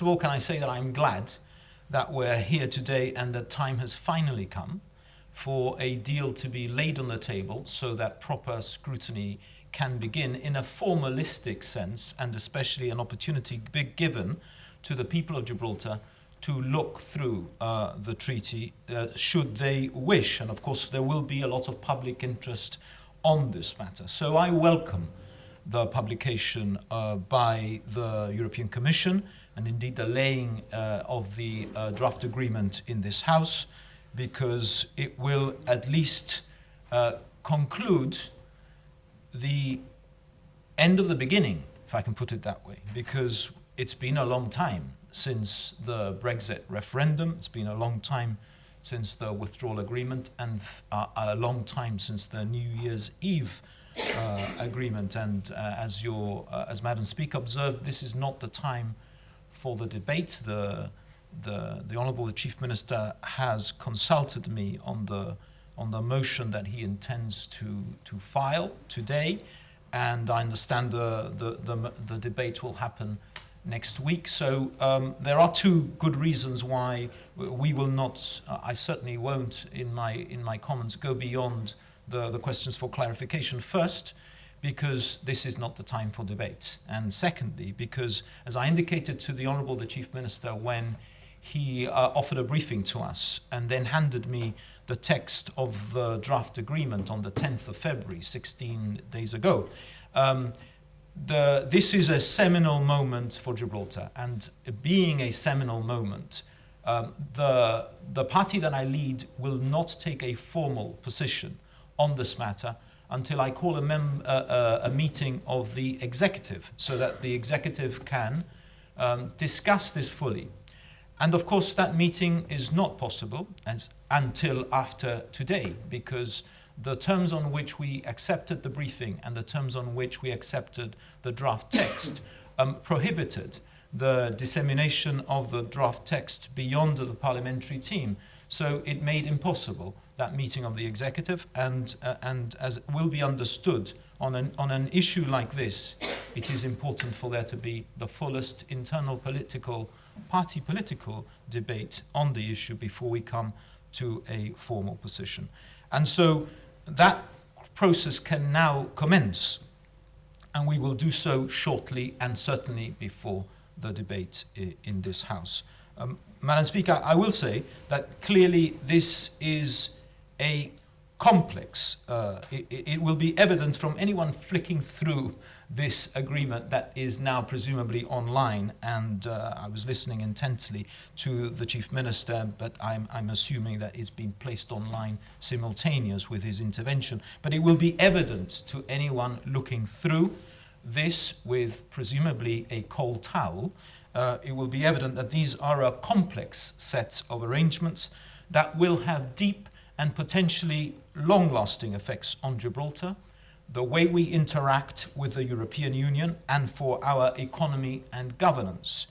of all, can I say that I'm glad that we're here today and the time has finally come for a deal to be laid on the table so that proper scrutiny can begin in a formalistic sense, and especially an opportunity be given to the people of Gibraltar to look through the treaty should they wish. And of course there will be a lot of public interest on this matter. So I welcome the publication by the European Commission and indeed the laying of the draft agreement in this House, because it will at least conclude the end of the beginning, if I can put it that way, because it's been a long time since the Brexit referendum, it's been a long time since the withdrawal agreement, and a long time since the New Year's Eve agreement. And as Madam Speaker observed, this is not the time for the debate. The Honourable Chief Minister has consulted me on the motion that he intends to file today, and I understand the debate will happen next week. So there are two good reasons why we will not, I certainly won't in my comments go beyond the questions for clarification. First, because this is not the time for debate, and secondly, because as I indicated to the Honourable the Chief Minister when he offered a briefing to us and then handed me the text of the draft agreement on the 10th of February, 16 days ago. This is a seminal moment for Gibraltar, and being a seminal moment, the party that I lead will not take a formal position on this matter until I call a meeting of the executive, so that the executive can discuss this fully. And of course that meeting is not possible until after today, because the terms on which we accepted the briefing and the terms on which we accepted the draft text prohibited the dissemination of the draft text beyond the parliamentary team. So it made impossible that meeting of the executive, and as will be understood on an issue like this, it is important for there to be the fullest internal party political debate on the issue before we come to a formal position. And so that process can now commence, and we will do so shortly and certainly before the debate in this House. Madam Speaker, I will say that clearly this is a complex, it will be evident from anyone flicking through this agreement that is now presumably online, and I was listening intently to the Chief Minister, but I'm assuming that it's been placed online simultaneous with his intervention. But it will be evident to anyone looking through this with presumably a cold towel, it will be evident that these are a complex set of arrangements that will have deep and potentially long-lasting effects on Gibraltar, the way we interact with the European Union, and for our economy and governance.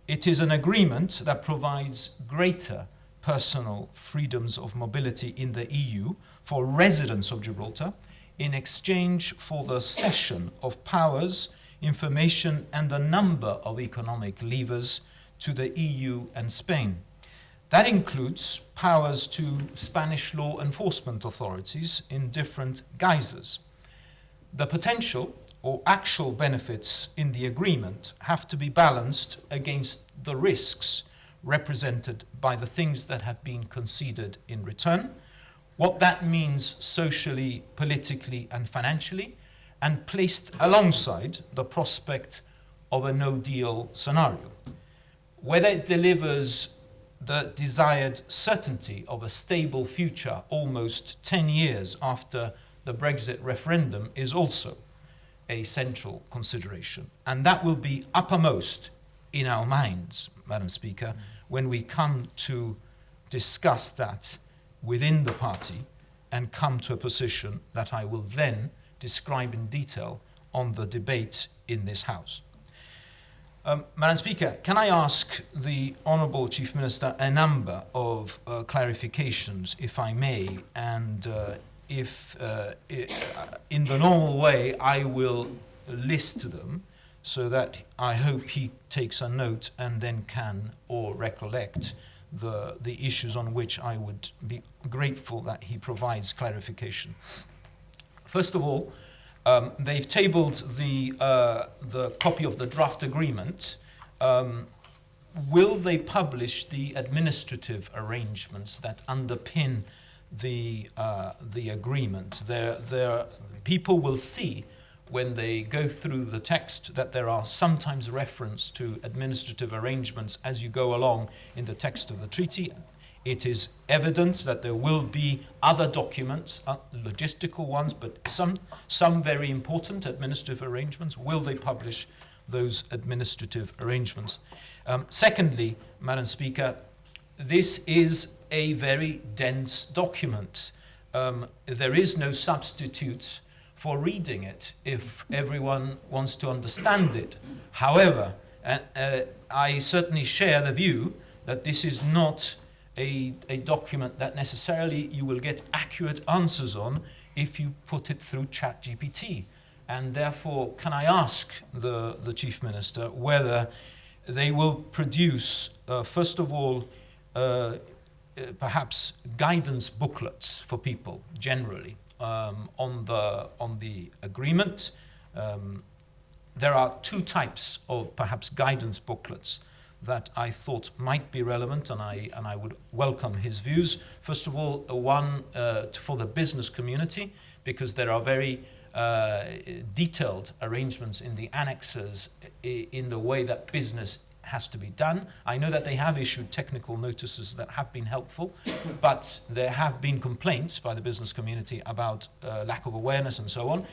It is an agreement that provides greater personal freedoms of mobility in the EU for residents of Gibraltar in exchange for the cession of powers, information, and a number of economic levers to the EU and Spain. That includes powers to Spanish law enforcement authorities in different guises. The potential or actual benefits in the agreement have to be balanced against the risks represented by the things that have been conceded in return, what that means socially, politically, and financially, and placed alongside the prospect of a no-deal scenario. Whether it delivers the desired certainty of a stable future almost 10 years after the Brexit referendum is also a central consideration. And that will be uppermost in our minds, Madam Speaker, when we come to discuss that within the party and come to a position that I will then describe in detail on the debate in this House. Madam Speaker, can I ask the Honourable Chief Minister a number of clarifications, if I may, and if in the normal way I will list them so that I hope he takes a note and then can or recollect the issues on which I would be grateful that he provides clarification. First of all, they've tabled the copy of the draft agreement. Will they publish the administrative arrangements that underpin the agreement? People will see when they go through the text that there are sometimes reference to administrative arrangements as you go along in the text of the treaty. It is evident that there will be other documents, logistical ones, but some very important administrative arrangements. Will they publish those administrative arrangements? Secondly, Madam Speaker, this is a very dense document. There is no substitute for reading it if everyone wants to understand it. However, I certainly share the view that this is not a document that necessarily you will get accurate answers on if you put it through ChatGPT. And therefore, can I ask the Chief Minister whether they will produce, first of all, perhaps guidance booklets for people generally on the agreement. There are two types of perhaps guidance booklets that I thought might be relevant, and I would welcome his views. First of all, one for the business community, because there are very detailed arrangements in the annexes in the way that business has to be done. I know that they have issued technical notices that have been helpful, but there have been complaints by the business community about lack of awareness and so on.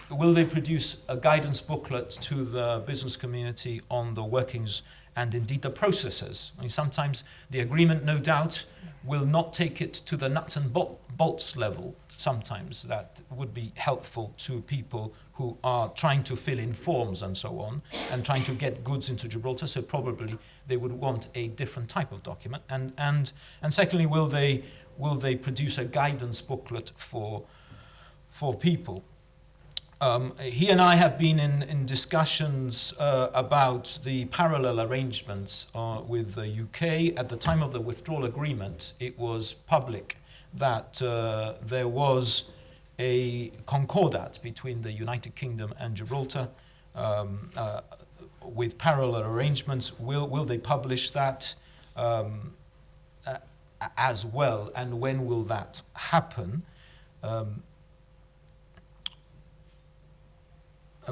Will they produce a guidance booklet to the business community on the workings and indeed the processes? I mean, sometimes the agreement, no doubt, will not take it to the nuts and bolts level. Sometimes that would be helpful to people who are trying to fill in forms and so on, and trying to get goods into Gibraltar, so probably they would want a different type of document. And secondly, will they produce a guidance booklet for people? He and I have been in discussions about the parallel arrangements with the UK. At the time of the withdrawal agreement, it was public that there was a concordat between the United Kingdom and Gibraltar with parallel arrangements. Will they publish that as well, and when will that happen?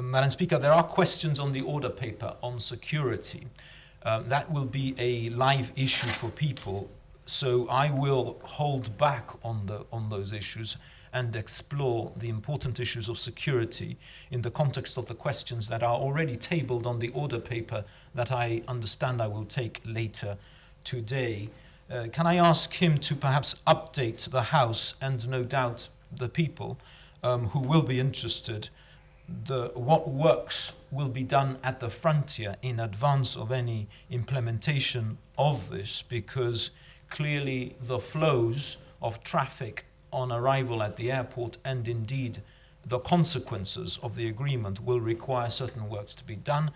Madam Speaker, there are questions on the order paper on security. That will be a live issue for people, so I will hold back on those issues and explore the important issues of security in the context of the questions that are already tabled on the order paper that I understand I will take later today. Can I ask him to perhaps update the House and no doubt the people who will be interested what works will be done at the frontier in advance of any implementation of this, because clearly the flows of traffic on arrival at the airport and indeed the consequences of the agreement will require certain works to be done.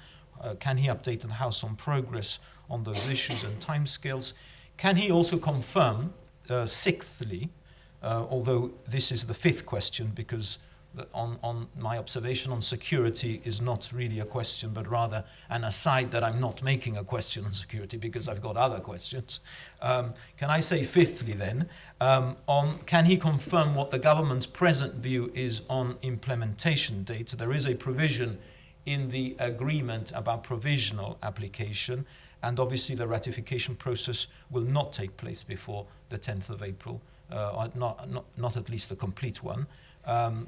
Can he update the House on progress on those issues and timescales? Can he also confirm, sixthly, although this is the fifth question, because on my observation on security is not really a question, but rather an aside that I'm not making a question on security because I've got other questions. Can I say fifthly then, can he confirm what the government's present view is on implementation date? There is a provision in the agreement about provisional application, and obviously the ratification process will not take place before the 10th of April, or not at least the complete one. Can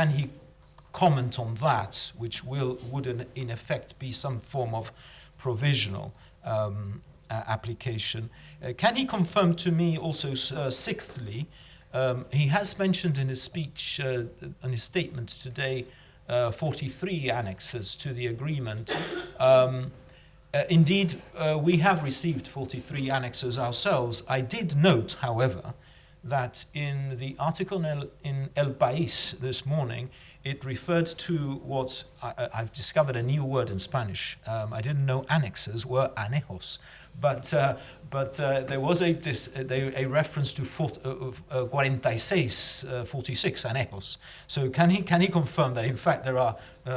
he comment on that, which would in effect be some form of provisional application? Can he confirm to me also, sixthly, he has mentioned in his speech, in his statement today, 43 annexes to the agreement. Indeed, we have received 43 annexes ourselves. I did note, however, that in the article in El País this morning, it referred to what I've discovered a new word in Spanish. I didn't know annexes were anejos, but there was a reference to 46 anejos. So can he confirm that in fact there are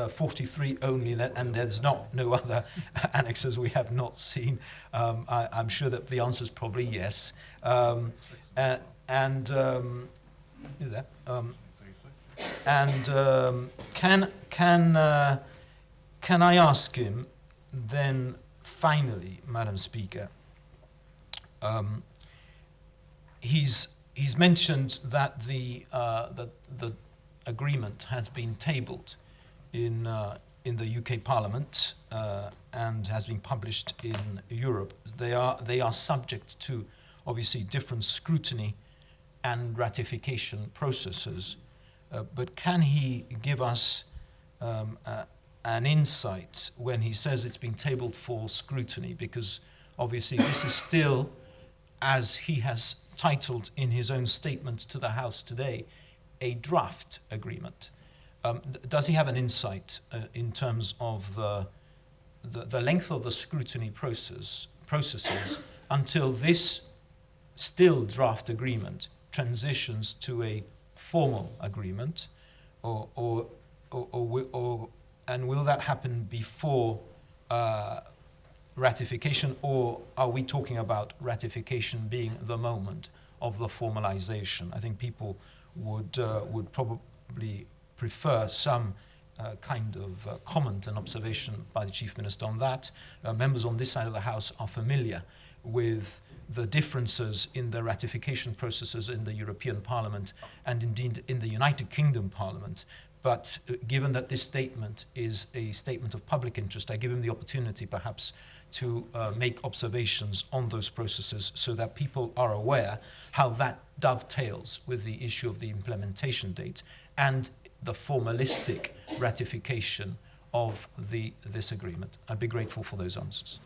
43 only, and there's no other annexes we have not seen? I'm sure that the answer is probably yes. Is there? Can I ask him then, finally, Madam Speaker, he's mentioned that the agreement has been tabled in the UK Parliament and has been published in Europe. They are subject to obviously different scrutiny and ratification processes. But can he give us an insight when he says it's been tabled for scrutiny? Because obviously this is still, as he has titled in his own statement to the House today, a draft agreement. Does he have an insight in terms of the length of the scrutiny processes until this still draft agreement transitions to a formal agreement, and will that happen before ratification, or are we talking about ratification being the moment of the formalization? I think people would probably prefer some kind of comment and observation by the Chief Minister on that. Members on this side of the House are familiar with the differences in the ratification processes in the European Parliament and indeed in the United Kingdom Parliament. But given that this statement is a statement of public interest, I give him the opportunity perhaps to make observations on those processes so that people are aware how that dovetails with the issue of the implementation date and the formalistic ratification of this agreement. I'd be grateful for those answers.